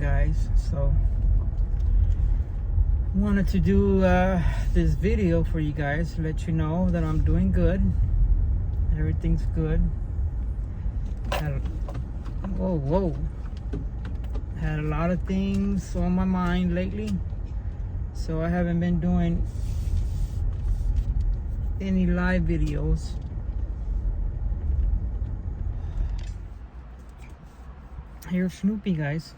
guys. So wanted to do this video for you guys, let you know that I'm doing good. Everything's good. Whoa. Had a lot of things on my mind lately, so I haven't been doing any live videos. Here's Snoopy, guys.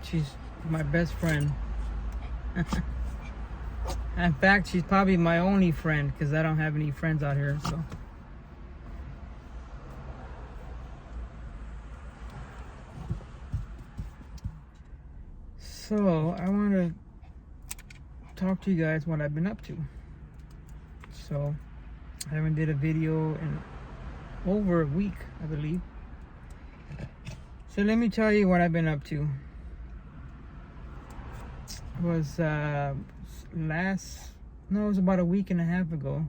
She's my best friend. In fact, she's probably my only friend because I don't have any friends out here. So I want to talk to you guys what I've been up to. So I haven't did a video in over a week, I believe. So let me tell you what I've been up to. It was it was about a week and a half ago.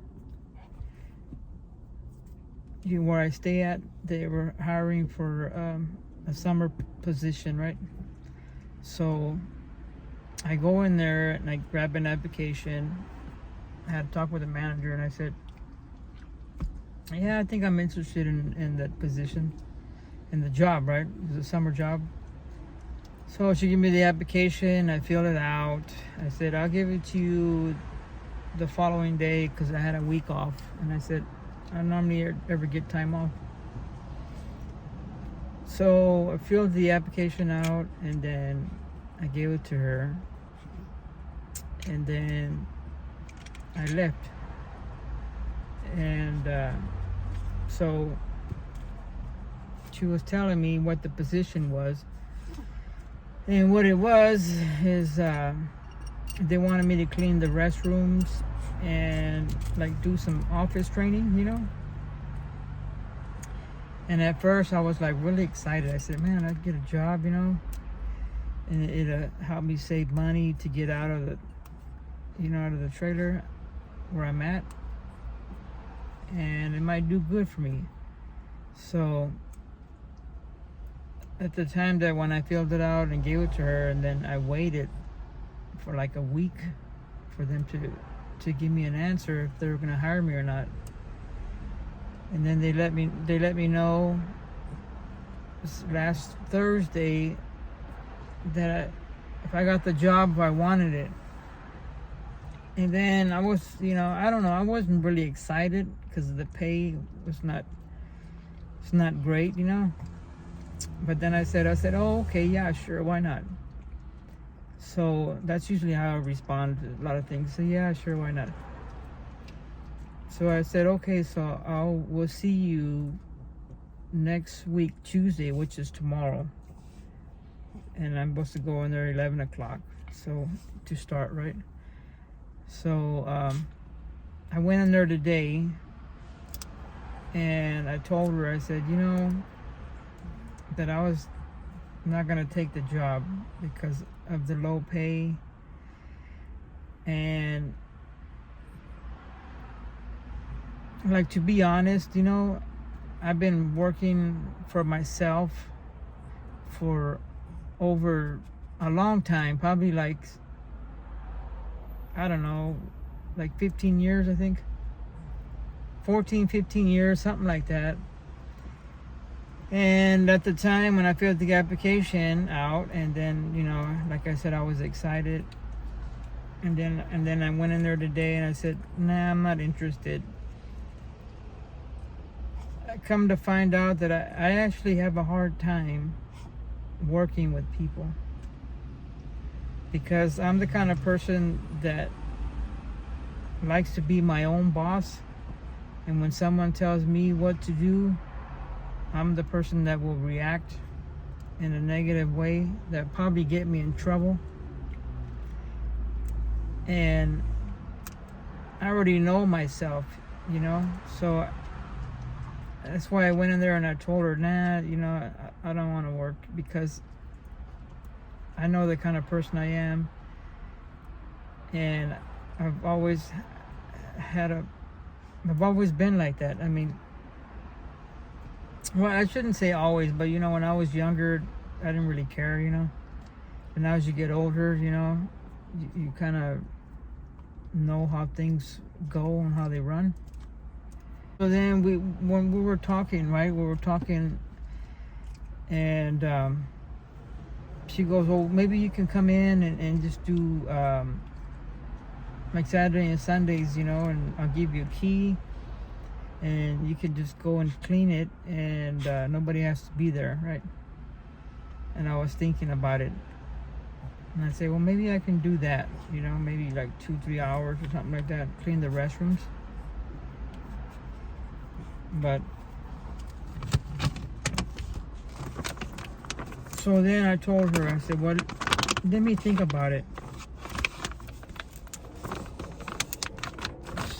Where I stay at, they were hiring for a summer position, right? So I go in there and I grab an application. I had to talk with the manager and I said, yeah, I think I'm interested in that position, in the job, right? It's a summer job. So she gave me the application. I filled it out. I said, I'll give it to you the following day because I had a week off. And I said, I normally ever get time off. So I filled the application out and then I gave it to her. And then I left. And so she was telling me what the position was. And what it was is they wanted me to clean the restrooms and like do some office training, you know. And at first I was like really excited. I said, man, I'd get a job, you know, and it'll help me save money to get out of the, out of the trailer where I'm at, and it might do good for me. So at the time that when I filled it out and gave it to her, and then I waited for like a week for them to give me an answer if they were going to hire me or not. And then they let me know last Thursday that if I got the job, I wanted it. And then I was, I don't know, I wasn't really excited because the pay was it's not great, you know. But then I said, oh, okay, yeah, sure, why not? So that's usually how I respond to a lot of things. So yeah, sure, why not? So I said, okay, so we'll see you next week, Tuesday, which is tomorrow. And I'm supposed to go in there 11 o'clock. So to start, right? So I went in there today and I told her, I said, that I was not going to take the job because of the low pay. And like, to be honest, I've been working for myself for over a long time, probably like, I don't know, like 15 years, I think. 14, 15 years, something like that. And at the time when I filled the application out, and then, like I said, I was excited. And then I went in there today and I said, nah, I'm not interested. I come to find out that I actually have a hard time working with people. Because I'm the kind of person that likes to be my own boss. And when someone tells me what to do, I'm the person that will react in a negative way that probably get me in trouble. And I already know myself, so that's why I went in there and I told her, nah, I don't want to work because I know the kind of person I am. And I've always been like that. I mean, Well, I shouldn't say always, but when I was younger, I didn't really care. And now as you get older, you kind of know how things go and how they run. So then when we were talking, right, and she goes, well, maybe you can come in and just do like Saturday and Sundays, and I'll give you a key and you can just go and clean it, and nobody has to be there, right? And I was thinking about it, and I say, well, maybe I can do that, maybe like 2-3 hours or something like that, clean the restrooms. But so then I told her, I said, well, let me think about it.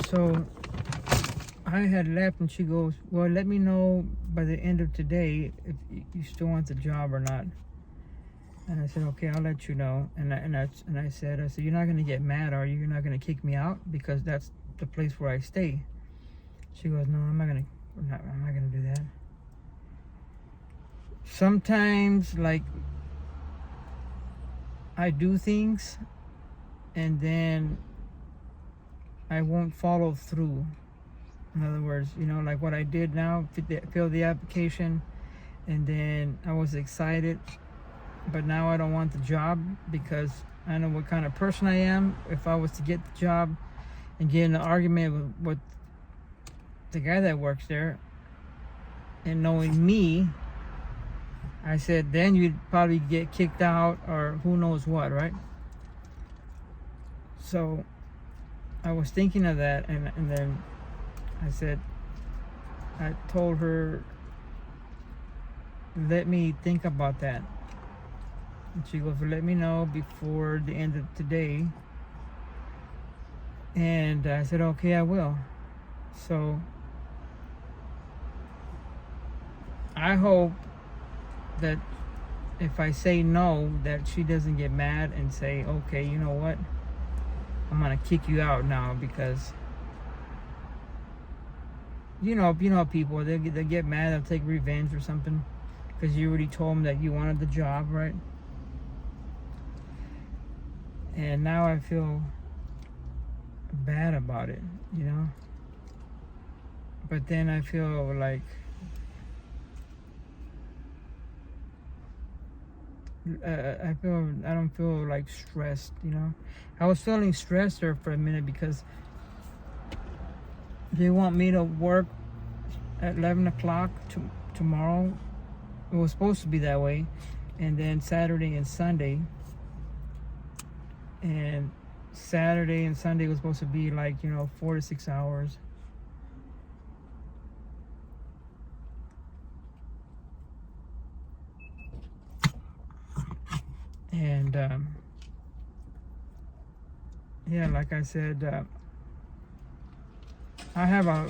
So I had left, and she goes, well, let me know by the end of today if you still want the job or not. And I said, okay, I'll let you know. And I said, you're not going to get mad, are you? You're not going to kick me out, because that's the place where I stay. She goes, no, I'm not going to do that. Sometimes, like, I do things and then I won't follow through. In other words, like what I did now, fill the application, and then I was excited, but now I don't want the job because I know what kind of person I am. If I was to get the job and get in an argument with the guy that works there, and knowing me, I said, then you'd probably get kicked out or who knows what, right? So I was thinking of that, and then I told her, let me think about that. And she goes, well, let me know before the end of today. And I said, okay, I will. So I hope that if I say no, that she doesn't get mad and say, okay, you know what, I'm gonna kick you out now, because people, they get mad, they'll take revenge or something because you already told them that you wanted the job, right? And now I feel bad about it, but then I feel like I don't feel like stressed, I was feeling stressed there for a minute because they want me to work at 11 o'clock tomorrow. It was supposed to be that way, and then Saturday and Sunday. And Saturday and Sunday was supposed to be like 4 to 6 hours. And yeah, like I said, I have a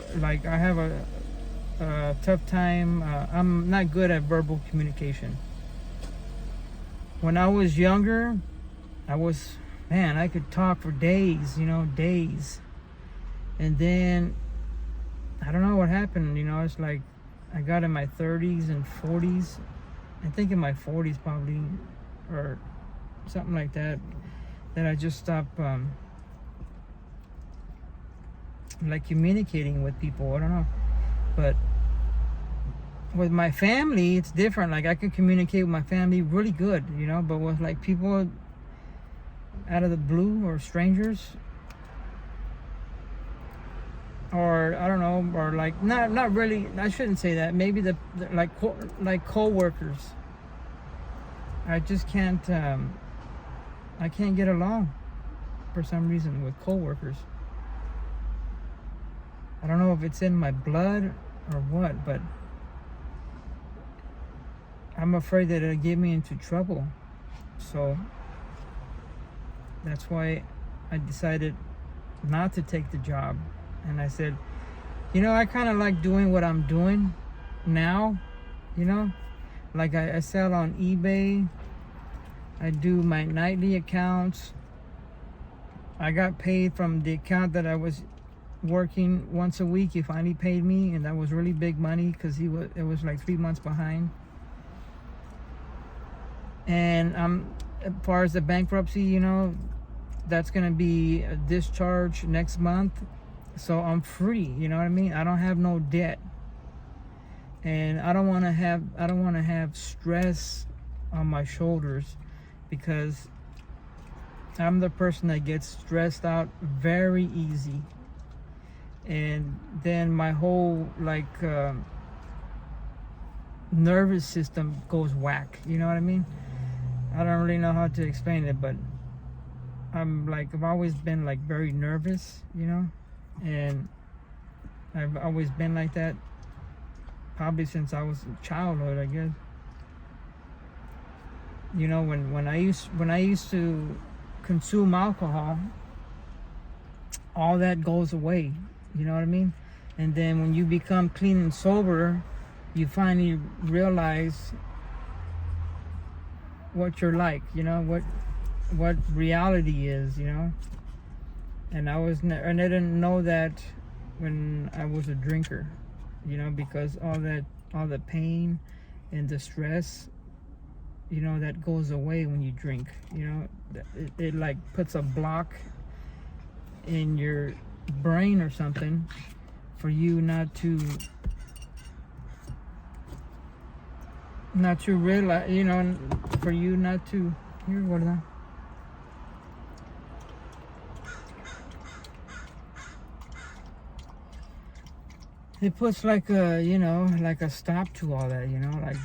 tough time. I'm not good at verbal communication. When I was younger, I could talk for days, days. And then I don't know what happened, it's like I got in my 30s and 40s. I think in my 40s probably, or something like that I just stopped like communicating with people. I don't know, but with my family it's different. Like I can communicate with my family really good, but with like people out of the blue or strangers, or I don't know, or like not really, I shouldn't say that, maybe the co-workers, I just can't I can't get along for some reason with co-workers. I don't know if it's in my blood or what, but I'm afraid that it'll get me into trouble. So that's why I decided not to take the job. And I said, I kind of like doing what I'm doing now, like I sell on eBay. I do my nightly accounts. I got paid from the account that I was working once a week. He finally paid me, and that was really big money because it was like 3 months behind. And as far as the bankruptcy, you know, that's gonna be a discharge next month, so I'm free. You know what I mean? I don't have no debt, and I don't want to have stress on my shoulders, because I'm the person that gets stressed out very easy, and then my whole nervous system goes whack. You know what I mean? I don't really know how to explain it, but I've always been like very nervous, you know, and I've always been like that probably since I was in childhood, I guess. You know, when I used to consume alcohol, all that goes away. You know what I mean? And then when you become clean and sober, you finally realize what you're like, you know, what reality is, you know. And I didn't know that when I was a drinker, you know, because all the pain and the stress, you know, that goes away when you drink. You know, it like puts a block in your brain or something for you not to realize, you know, for you not to, here, what is that? It puts like a, you know, like a stop to all that, you know, like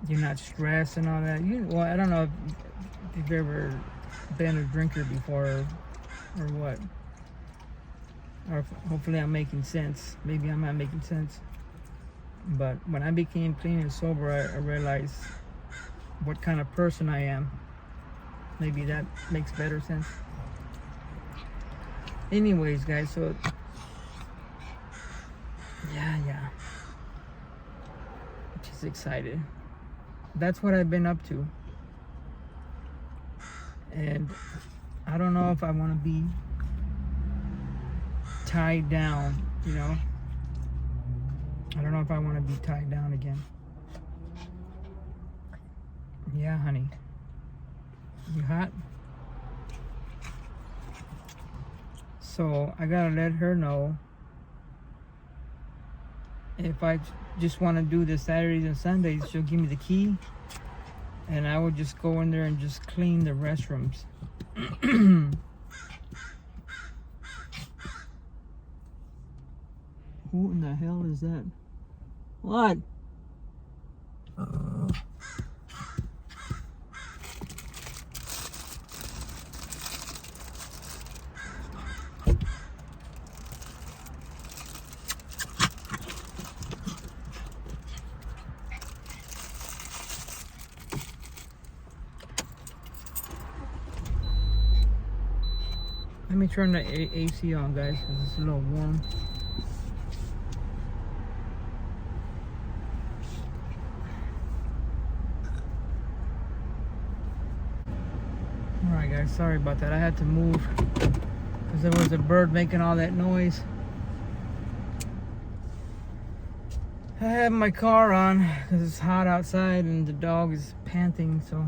you're not stressed and all that. Well, I don't know if you've ever been a drinker before or what. Or hopefully I'm making sense. Maybe I'm not making sense. But when I became clean and sober, I realized what kind of person I am. Maybe that makes better sense. Anyways, guys, so yeah. Just excited. That's what I've been up to. And I don't know if I want to be tied down, you know. I don't know if I want to be tied down again. Yeah, honey. You hot? So I gotta let her know if I just want to do the Saturdays and Sundays, she'll give me the key, and I would just go in there and just clean the restrooms. Who in the hell is that? What? Let me turn the AC on, guys, because it's a little warm. Alright, guys, sorry about that. I had to move because there was a bird making all that noise. I have my car on because it's hot outside and the dog is panting, so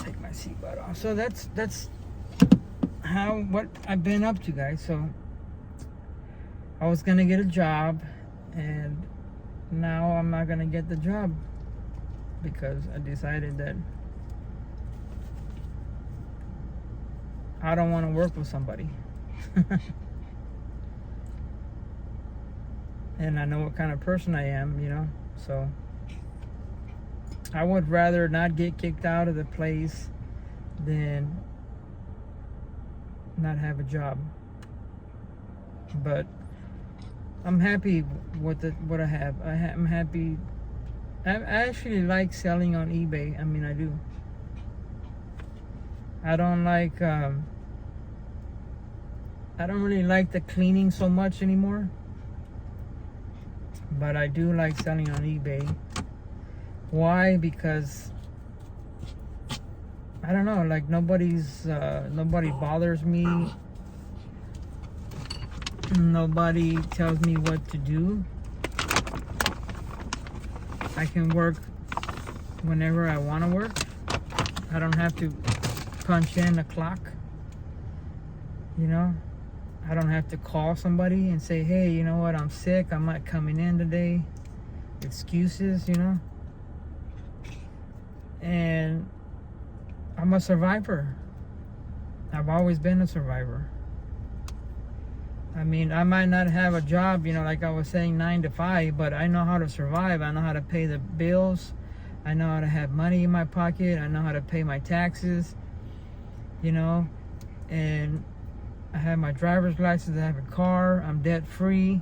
take my seatbelt off. So that's what I've been up to, guys. So I was gonna get a job, and now I'm not gonna get the job because I decided that I don't want to work with somebody. And I know what kind of person I am, you know, so I would rather not get kicked out of the place than not have a job. But I'm happy with what I have. I'm happy. I actually like selling on eBay. I mean, I do. I don't like, I don't really like the cleaning so much anymore. But I do like selling on eBay. Why? Because I don't know, like nobody bothers me. Nobody tells me what to do. I can work whenever I want to work. I don't have to punch in a clock. You know, I don't have to call somebody and say, hey, you know what, I'm sick, I'm not coming in today. Excuses, you know. And I'm a survivor. I've always been a survivor. I mean, I might not have a job, you know, like I was saying, 9 to 5, but I know how to survive. I know how to pay the bills. I know how to have money in my pocket. I know how to pay my taxes, you know, and I have my driver's license. I have a car. I'm debt free.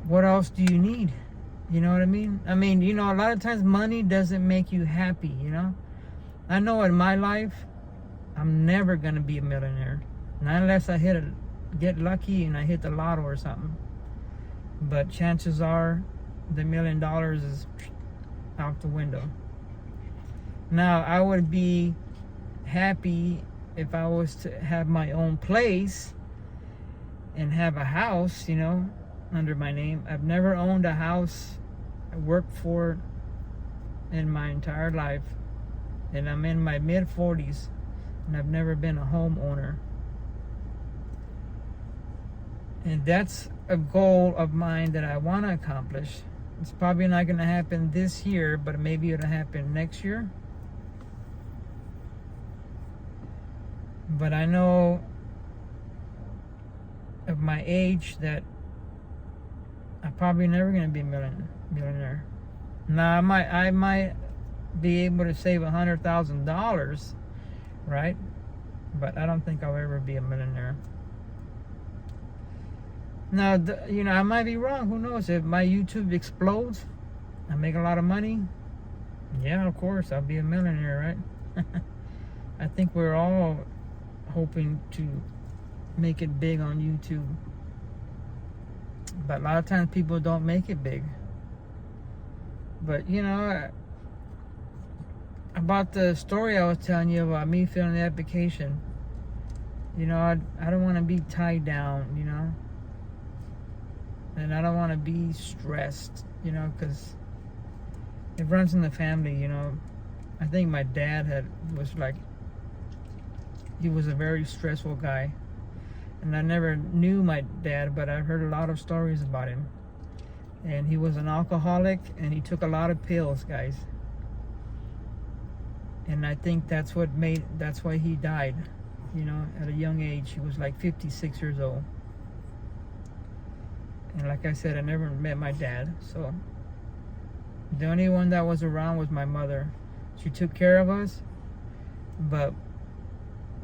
What else do you need? You know what I mean? I mean, you know, a lot of times money doesn't make you happy, you know. I know in my life, I'm never going to be a millionaire. Not unless I get lucky and I hit the lotto or something. But chances are the $1 million is out the window. Now, I would be happy if I was to have my own place and have a house, you know, under my name. I've never owned a house. I worked for it in my entire life. And I'm in my mid-40s and I've never been a homeowner. And that's a goal of mine that I want to accomplish. It's probably not going to happen this year, but maybe it'll happen next year. But I know of my age that I'm probably never going to be a millionaire. Now, I might be able to save $100,000, right? But I don't think I'll ever be a millionaire. Now, you know, I might be wrong. Who knows? If my YouTube explodes, I make a lot of money. Yeah, of course, I'll be a millionaire, right? I think we're all hoping to make it big on YouTube. But a lot of times people don't make it big. But, you know, about the story I was telling you about me filling the application, you know, I don't want to be tied down, you know. And I don't want to be stressed, you know, because it runs in the family, you know. I think my dad he was a very stressful guy. And I never knew my dad, but I've heard a lot of stories about him. And he was an alcoholic, and he took a lot of pills, guys. And I think that's why he died, you know, at a young age. He was like 56 years old. And like I said, I never met my dad, so the only one that was around was my mother. She took care of us, but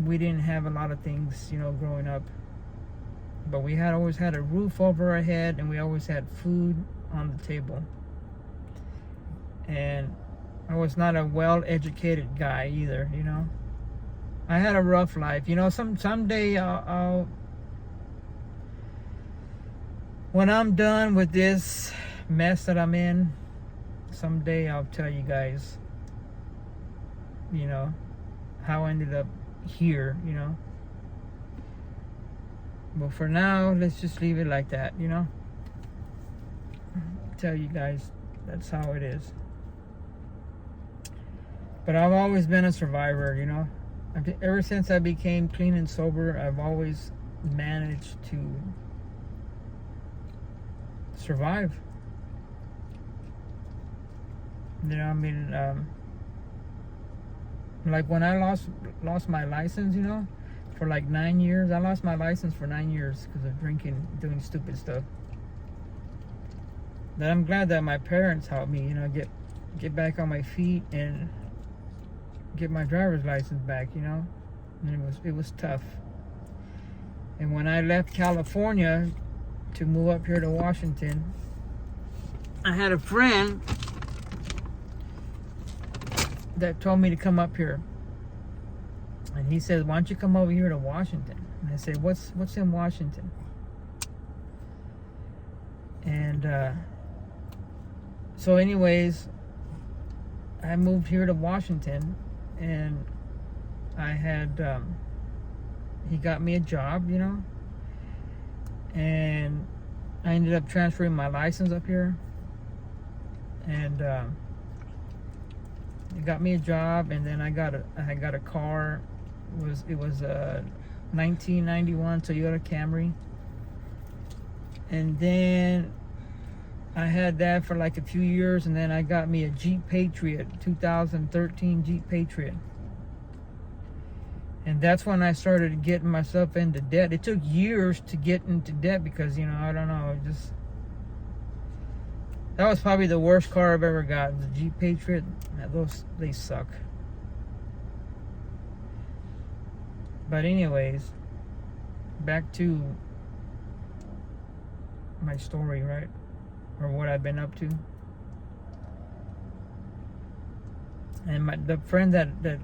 we didn't have a lot of things, you know, growing up. But we always had a roof over our head, and we always had food on the table. And I was not a well-educated guy either, you know. I had a rough life, you know. Someday I'll when I'm done with this mess that I'm in, someday I'll tell you guys, you know, how I ended up here, you know. But for now, let's just leave it like that, you know. Tell you guys, that's how it is. But I've always been a survivor, you know. Ever since I became clean and sober, I've always managed to survive. You know, I mean, like when I lost my license, you know, for like 9 years. I lost my license for 9 years because of drinking, doing stupid stuff. But I'm glad that my parents helped me, you know, get back on my feet and get my driver's license back, you know. And it was tough. And when I left California to move up here to Washington, I had a friend that told me to come up here. And he said, why don't you come over here to Washington? And I said, what's in Washington? And so anyways, I moved here to Washington, and I had he got me a job, and I ended up transferring my license up here, and he got me a job, and then I got a car. It was a 1991 Toyota Camry, and then I had that for like a few years, and then I got me a Jeep Patriot, 2013 Jeep Patriot. And that's when I started getting myself into debt. It took years to get into debt because, I don't know, that was probably the worst car I've ever got. The Jeep Patriot. They suck. But anyways, back to my story, right? Or what I've been up to. And the friend that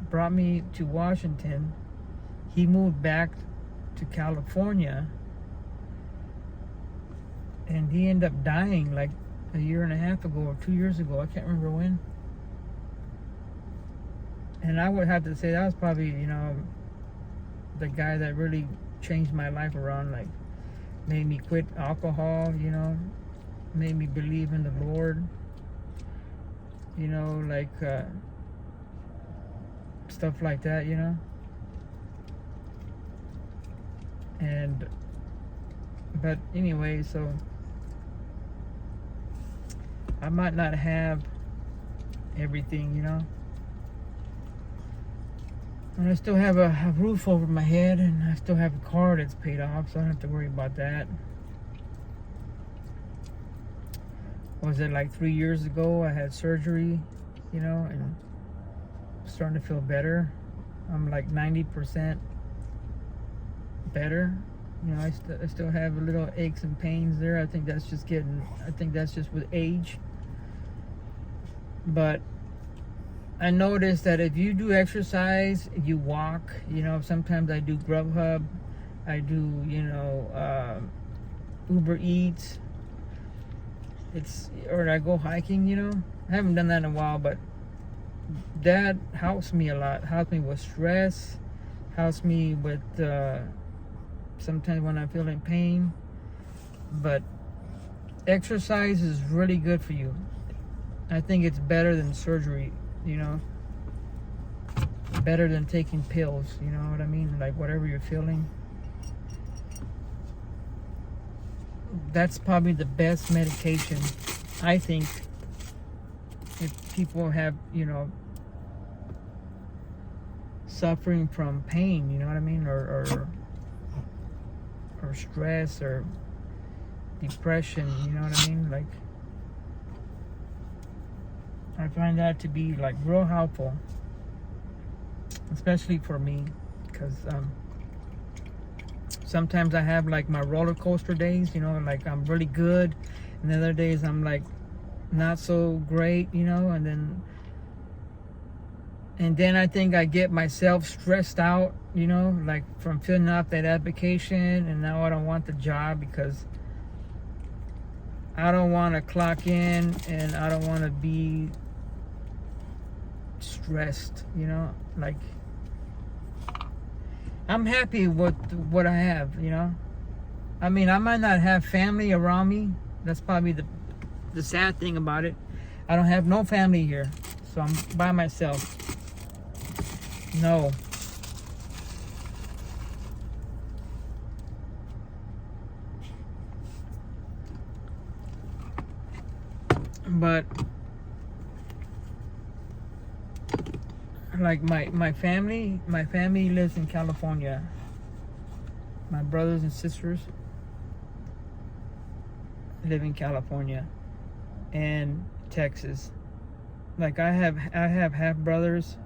brought me to Washington, he moved back to California, and he ended up dying like a year and a half ago or 2 years ago. I can't remember when. And I would have to say that was probably, the guy that really changed my life around, like made me quit alcohol, made me believe in the Lord, like stuff like that, but anyway, so I might not have everything, and I still have a roof over my head, and I still have a car that's paid off, so I don't have to worry about that. Was it like 3 years ago I had surgery, and I'm starting to feel better. I'm like 90% better. I still have a little aches and pains there. I think that's just with age. But I noticed that if you do exercise, you walk, sometimes I do Grubhub, I do, Uber Eats, or I go hiking, I haven't done that in a while, but that helps me a lot. Helps me with stress, helps me with sometimes when I'm feeling pain. But exercise is really good for you. I think it's better than surgery, better than taking pills, you know what I mean? Like whatever you're feeling. That's probably the best medication, I think, if people have, suffering from pain, you know what I mean? Or stress or depression, you know what I mean? Like, I find that to be like real helpful, especially for me, because sometimes I have like my roller coaster days, like I'm really good, and the other days I'm like not so great, and then I think I get myself stressed out, like from filling out that application, and now I don't want the job because I don't want to clock in, and I don't want to be stressed, like I'm happy with what I have, I mean, I might not have family around me. That's probably the sad thing about it. I don't have no family here, so I'm by myself. No. But like my family lives in California. My brothers and sisters live in California and Texas. Like I have half brothers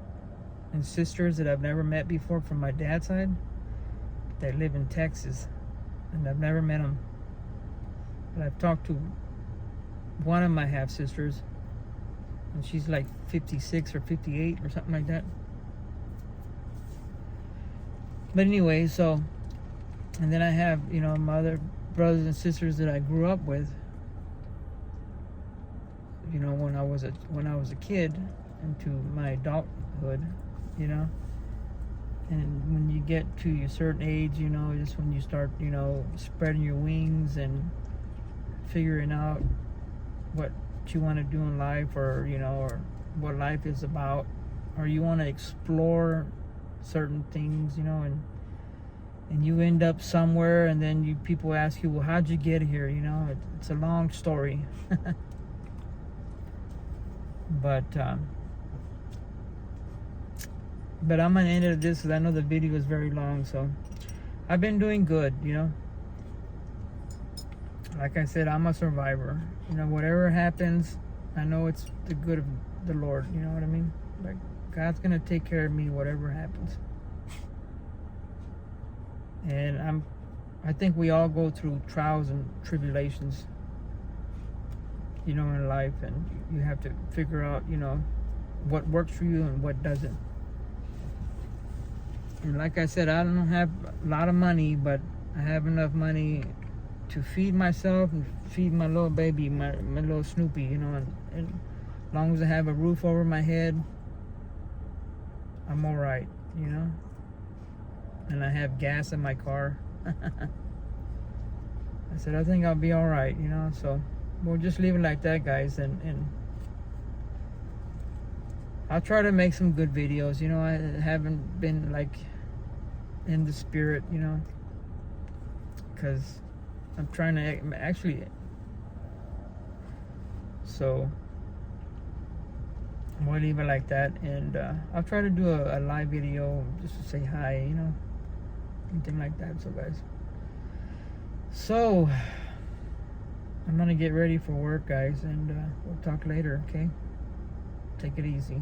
and sisters that I've never met before from my dad's side. They live in Texas, and I've never met them. But I've talked to one of my half sisters, and she's like 56 or 58 or something like that. But anyway, so, and then I have, my other brothers and sisters that I grew up with, when I was a kid, into my adulthood, you know. And when you get to a certain age, you know, just when you start, you know, spreading your wings and figuring out what you want to do in life, or, you know, or what life is about, or you want to explore certain things, you know, and you end up somewhere, and then people ask you, well, how'd you get here? You know, it's a long story. But I'm gonna end it at this because I know the video is very long. So I've been doing good, you know. Like I said, I'm a survivor. You know, whatever happens, I know it's the good of the Lord. You know what I mean? Like, God's gonna take care of me, whatever happens. And I think we all go through trials and tribulations, you know, in life, and you have to figure out, you know, what works for you and what doesn't. And like I said, I don't have a lot of money, but I have enough money to feed myself and feed my little baby, my little Snoopy, you know, and as long as I have a roof over my head, I'm all right, you know. And I have gas in my car. I said, I think I'll be all right, you know. So we'll just leave it like that, guys, and I'll try to make some good videos. You know, I haven't been like in the spirit, you know, because I'm trying to actually. So we'll leave it like that, and I'll try to do a live video just to say hi, you know, anything like that. So guys, so I'm gonna get ready for work, guys, and we'll talk later, okay? Take it easy.